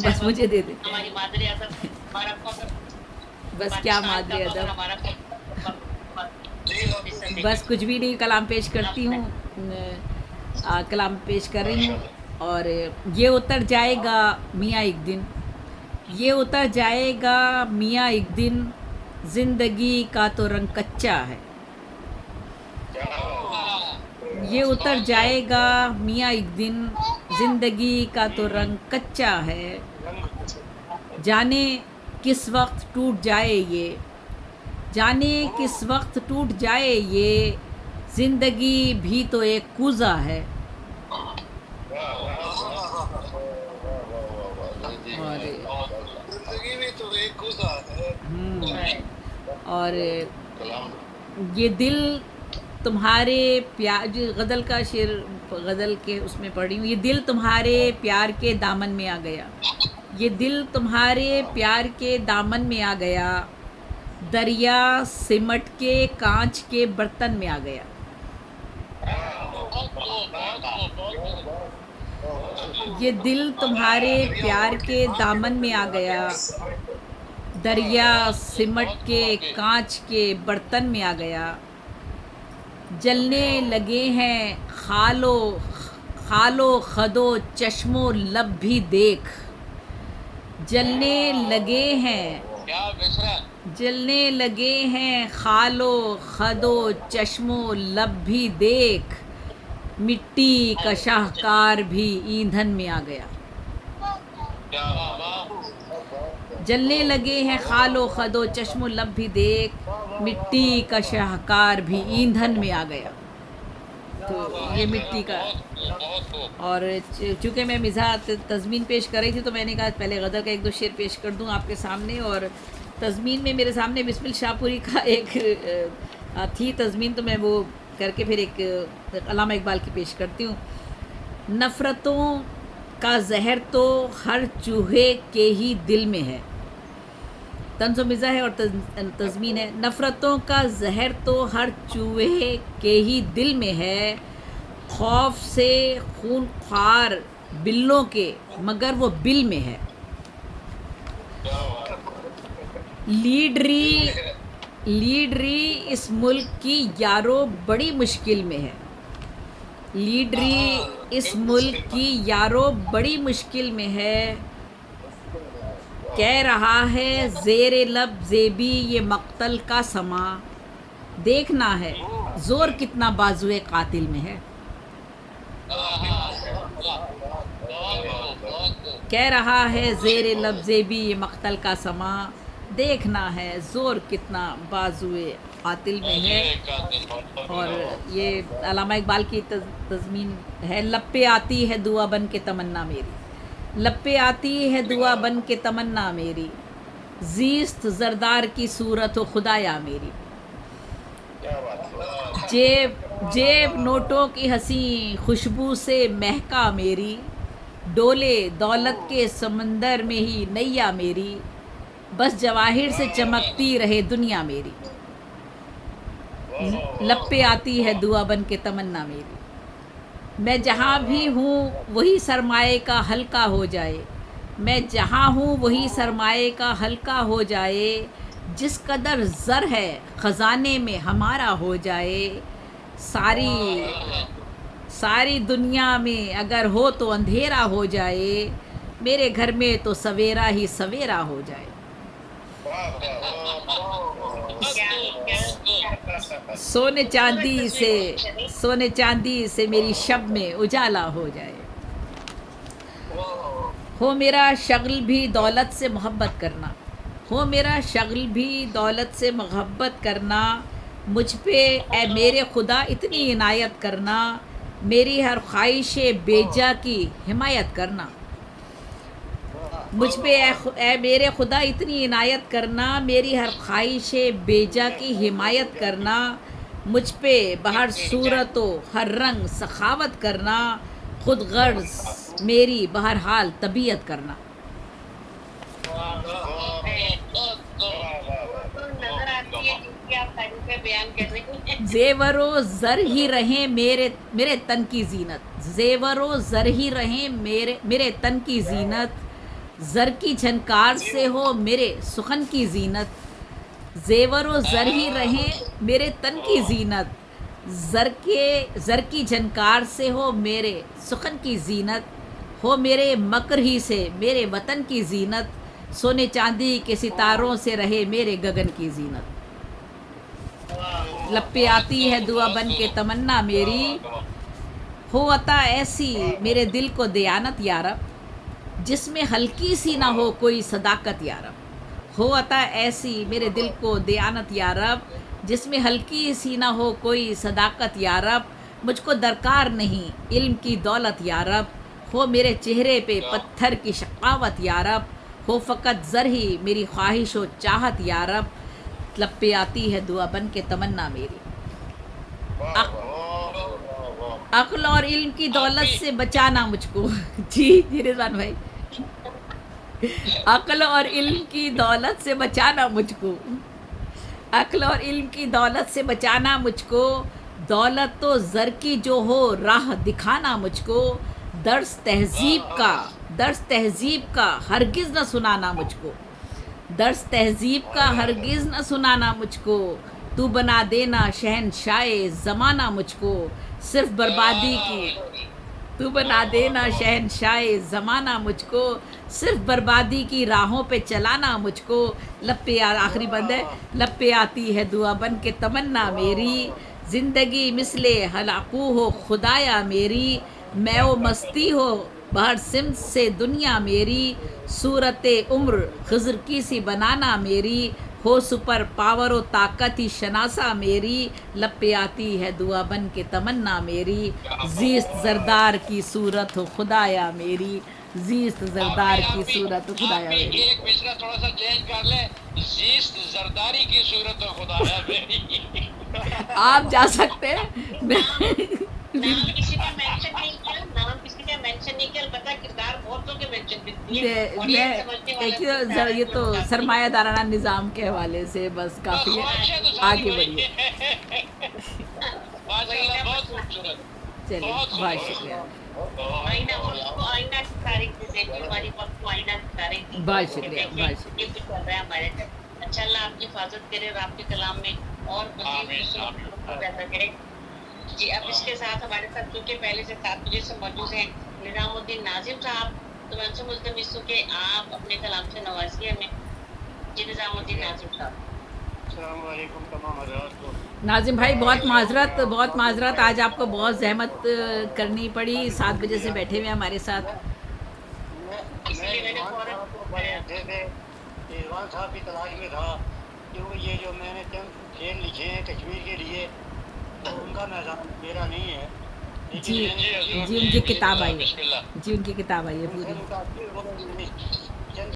बस मुझे दे दे। हमारी मादरे अदब हमारा बस क्या पाकिस्तान का मादरे फख्र अदब। हमारा बस कुछ भी नहीं, कलाम पेश करती हूँ। कलाम पेश कर रही हूँ। और ये उतर जाएगा मियाँ एक दिन, ये उतर जाएगा मियाँ एक दिन, जिंदगी का तो रंग कच्चा है। ये उतर जाएगा मियाँ एक दिन, जिंदगी का तो रंग कच्चा है। जाने किस वक्त टूट जाए ये, जाने किस वक्त टूट जाए ये, जिंदगी भी तो एक कूजा है। और जिंदगी में तो एक गुजा है। और ये दिल तुम्हारे प्यार, जो गज़ल का शेर, गज़ल के उसमें पढ़ी हूँ, ये दिल तुम्हारे प्यार के दामन में आ गया, ये दिल तुम्हारे प्यार के दामन में आ गया, दरिया सिमट के कांच के बर्तन में आ गया। ये दिल तुम्हारे प्यार के दामन में आ गया, दरिया सिमट के कांच के बर्तन में आ गया। जलने लगे हैं खालो खालो खदो चश्मो लब भी देख, जलने लगे हैं, जलने लगे हैं खालो खदो चश्मो लब भी देख, मिट्टी का शाहकार भी ईंधन में आ गया। जलने लगे हैं खालो खदो चश्मो लब भी देख, मिट्टी का शाहकार भी ईंधन में आ गया। तो ये मिट्टी का। और चूँकि मैं मिज़ा तज़मीन पेश कर रही थी, तो मैंने कहा पहले गदर का एक दो शेर पेश कर दूं आपके सामने। और तज़मीन में मेरे सामने बिस्मिल शाहपुरी का एक थी तज़मीन, तो मैं वो करके फिर एक अल्लामा इकबाल की पेश करती हूँ। नफ़रतों का जहर तो हर चूहे के ही दिल में है, तंज़ो मिज़ा है और तज़मीन है। नफ़रतों का जहर तो हर चूहे के ही दिल में है, खौफ से खूनख्वार बिल्लों के मगर वो बिल में है। लीडरी लीडरी इस मुल्क की यारो बड़ी मुश्किल में है, लीडरी इस मुल्क की यारो बड़ी मुश्किल में है। कह रहा है ज़ेरे लब ज़ेबी ये मक्तल का समा, देखना है ज़ोर कितना बाजुए कातिल में है। कह रहा है ज़ेरे लब ज़ेबी ये मक्तल का समा, देखना है ज़ोर कितना बाजुए कातिल में है। और ये अल्लामा इकबाल की तज़मीन है। लब पे आती है दुआ बन के तमन्ना मेरी, लब पे आती है दुआ बन के तमन्ना मेरी, ज़ीस्त ज़रदार की सूरत हो खुदाया मेरी। जेब जेब नोटों की हंसी खुशबू से महका मेरी, डोले दौलत के समंदर में ही नैया मेरी, बस जवाहिर से चमकती रहे दुनिया मेरी। लब पे आती है दुआ बन के तमन्ना मेरी। मैं जहाँ भी हूँ वही सरमाए का हल्का हो जाए, मैं जहाँ हूँ वही सरमाए का हल्का हो जाए, जिस कदर ज़र है ख़ज़ाने में हमारा हो जाए। सारी दुनिया में अगर हो तो अंधेरा हो जाए, मेरे घर में तो सवेरा ही सवेरा हो जाए। सोने चांदी से मेरी शब में उजाला हो जाए। हो मेरा शगल भी दौलत से मोहब्बत करना, हो मेरा शगल भी दौलत से मोहब्बत करना, मुझ पे ए मेरे खुदा इतनी इनायत करना, मेरी हर ख्वाहिश बेजा की हिमायत करना। मुझ पे ए मेरे खुदा इतनी इनायत करना, मेरी हर ख्वाहिश बेजा की हिमायत करना, मुझ पे बहर सूरत हर रंग सखावत करना, खुद गर्ज मेरी बहरहाल तबीयत करना। जेवरो ज़र ही रहें मेरे तन की जीनत, जेवरो ज़र ही रहें मेरे तन की जीनत, ज़र की झनकार से हो मेरे सुखन की जीनत, ज़ेवर ज़र ही रहें मेरे तन की जीनत, ज़र की झनकार से हो मेरे सुखन की जीनत, हो मेरे मकर ही से मेरे वतन की जीनत, सोने चांदी के सितारों से रहे मेरे गगन की जीनत। लब पे आती है दुआ बन के तमन्ना मेरी, हो अता ऐसी मेरे दिल को दयानत यारब, जिसमें हल्की सी ना हो कोई सदाकत यारब, हो अता ऐसी मेरे दिल को दयानत यारब, जिसमें हल्की सी ना हो कोई सदाकत यारब, मुझको दरकार नहीं इल्म की दौलत यारब, हो मेरे चेहरे पे पत्थर की शकावत यारब, हो फ़कत ज़र ही मेरी ख्वाहिश व चाहत यारब, लब पे आती है दुआ बन के तमन्ना मेरी। अक्ल और इल्म की दौलत से बचाना मुझको जी जी रिजवान भाई, अक्ल और इल्म की दौलत से बचाना मुझको, अक्ल और इल्म की दौलत से बचाना मुझको, दौलत तो ज़र की जो हो राह दिखाना मुझको, दर्स तहजीब का हरगिज़ न सुनाना मुझको, दर्स तहजीब का हरगिज़ न सुनाना मुझको, तू बना देना शहनशाह ज़माना मुझको, सिर्फ बर्बादी की तू बना देना शहनशाह ज़माना मुझको, सिर्फ बर्बादी की राहों पे चलाना मुझको, लब पे आखिरी बंद है, लब पे आती है दुआ बन के तमन्ना मेरी, ज़िंदगी मिसले हलाकू हो खुदाया मेरी, मैं वो मस्ती हो बहर सिमत से दुनिया मेरी, सूरत उम्र खिज़र की सी बनाना मेरी, हो सुपर पावर व ताकत ही शनासा मेरी, लब पे आती है दुआ बन के तमन्ना मेरी, जीस्त जरदार की सूरत हो खुदाया मेरी, जीस्त जरदार की सूरत हो खुदाया मेरी। एक मिसरा थोड़ा सा चेंज कर ले, जीस्त जरदारी की सूरत हो खुदाया मेरी। आप जा सकते हैं नाम किसी का मेंशन नहीं किया, नाम किसी का मेंशन नहीं किया, पता किरदार बहुतों के मेंशन किए और ये समझने वाला देखिए ये तो सरमायादाराना निज़ाम के हवाले से बस काफ़ी है, आगे बढ़िए। माशाल्लाह बहुत खूबसूरत, चलिए बहुत शुक्रिया, आईना उसको आईना की तारीख से देखी, हमारी वक्त को आईना की तारीख दी। बहुत शुक्रिया, बहुत शुक्रिया। ये कुछ चल रहा है हमारे साथ। अच्छा अल्लाह आपकी हिफाजत करे और आपके कलाम में और मज़ीद पैदा करे जी। अब इसके साथ हमारे साथ क्योंकि पहले से 7 बजे से मौजूद हैं निज़ामुद्दीन नाजिम साहब, तो मैं उनसे मुल्तमिस हूँ कि आप अपने कलाम से नवाजिए हमें जी। निज़ामुद्दीन नाजिम साहब। अस्सलाम वालेकुम तमाम हज़रात को। नाजिम भाई बहुत माजरत, आज आपको बहुत जहमत करनी पड़ी, 7 बजे से बैठे हुए हैं हमारे साथ। इसलिए मैंने फौरन रिजवान साहब की तलाश में था, क्योंकि ये जो मैंने चंद शेर लिखे हैं कश्मीर के लिए, तो उनका मैदान मेरा नहीं है। जी उनकी किताब आई है, जी उनकी किताब आई है पूरी।